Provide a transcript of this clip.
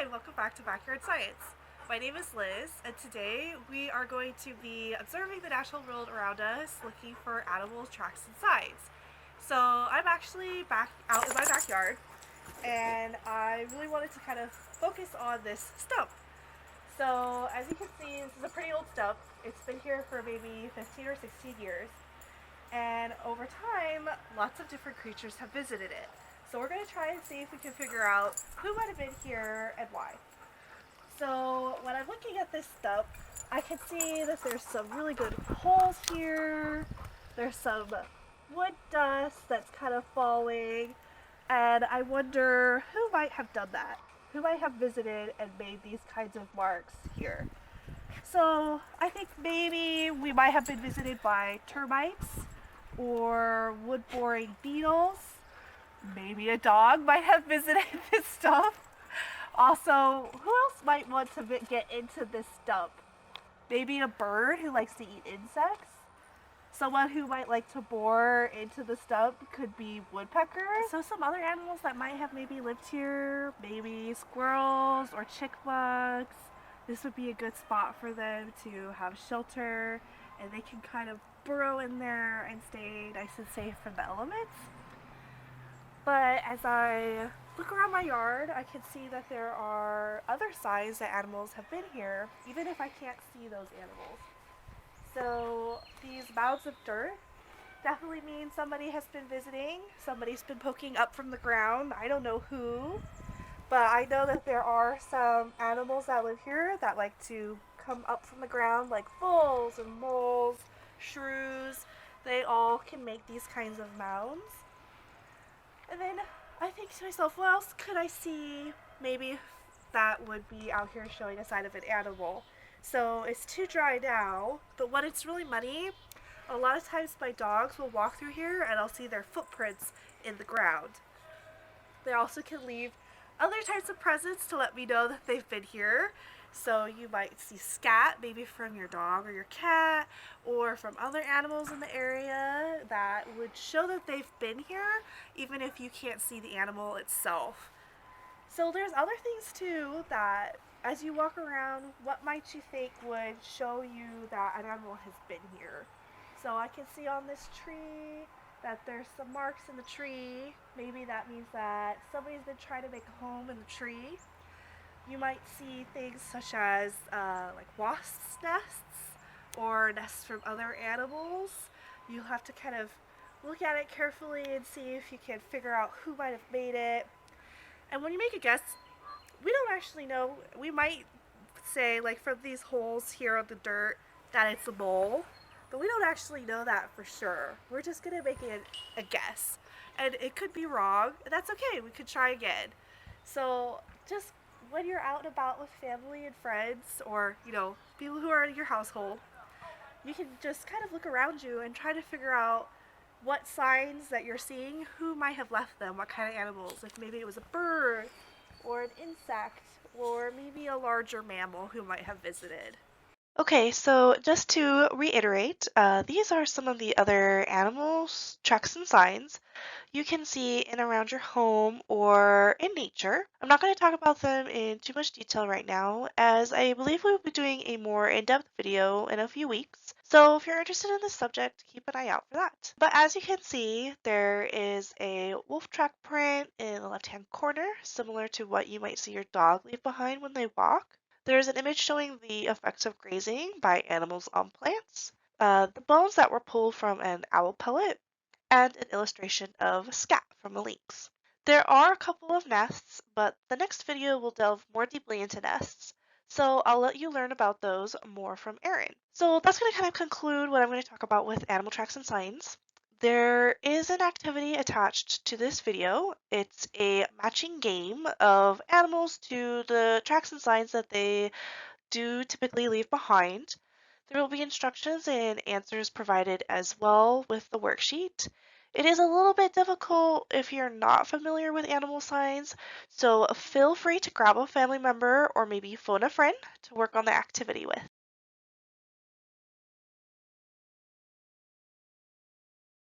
Hi, welcome back to Backyard Science. My name is Liz, and today we are going to be observing the natural world around us, looking for animals, tracks, and signs. So I'm actually back out in my backyard, and I really wanted to kind of focus on this stump. So as you can see, this is a pretty old stump. It's been here for maybe 15 or 16 years, and over time, lots of different creatures have visited it. So we're going to try and see if we can figure out who might have been here and why. So when I'm looking at this stump, I can see that there's some really good holes here. There's some wood dust that's kind of falling. And I wonder who might have done that? Who might have visited and made these kinds of marks here? So I think maybe we might have been visited by termites or wood boring beetles. Maybe a dog might have visited this stump. Also, who else might want to get into this stump? Maybe a bird who likes to eat insects? Someone who might like to bore into the stump could be woodpeckers. So some other animals that might have maybe lived here, maybe squirrels or chickbugs. This would be a good spot for them to have shelter, and they can kind of burrow in there and stay nice and safe from the elements. But as I look around my yard, I can see that there are other signs that animals have been here, even if I can't see those animals. So these mounds of dirt definitely mean somebody has been visiting. Somebody's been poking up from the ground. I don't know who, but I know that there are some animals that live here that like to come up from the ground, like voles and moles, shrews. They all can make these kinds of mounds. And then I think to myself, what else could I see maybe that would be out here showing a sign of an animal? So it's too dry now, but when it's really muddy, a lot of times my dogs will walk through here and I'll see their footprints in the ground. They also can leave other types of presents to let me know that they've been here. So you might see scat, maybe from your dog or your cat, or from other animals in the area that would show that they've been here, even if you can't see the animal itself. So there's other things too that, as you walk around, what might you think would show you that an animal has been here? So I can see on this tree that there's some marks in the tree. Maybe that means that somebody's been trying to make a home in the tree. You might see things such as like wasps' nests or nests from other animals. You'll have to kind of look at it carefully and see if you can figure out who might have made it. And when you make a guess, we don't actually know. We might say, like, from these holes here on the dirt, that it's a mole, but we don't actually know that for sure. We're just gonna make it a guess, and it could be wrong. That's okay. We could try again. So just when you're out and about with family and friends, or people who are in your household, you can just kind of look around you and try to figure out what signs that you're seeing, who might have left them, what kind of animals. If maybe it was a bird or an insect or maybe a larger mammal who might have visited. Okay, so just to reiterate, these are some of the other animals, tracks, and signs you can see in around your home or in nature. I'm not going to talk about them in too much detail right now, as I believe we'll be doing a more in-depth video in a few weeks. So if you're interested in this subject, keep an eye out for that. But as you can see, there is a wolf track print in the left-hand corner, similar to what you might see your dog leave behind when they walk. There's an image showing the effects of grazing by animals on plants, the bones that were pulled from an owl pellet, and an illustration of scat from a lynx. There are a couple of nests, but the next video will delve more deeply into nests, so I'll let you learn about those more from Erin. So that's going to kind of conclude what I'm going to talk about with animal tracks and signs. There is an activity attached to this video. It's a matching game of animals to the tracks and signs that they do typically leave behind. There will be instructions and answers provided as well with the worksheet. It is a little bit difficult if you're not familiar with animal signs, so feel free to grab a family member or maybe phone a friend to work on the activity with.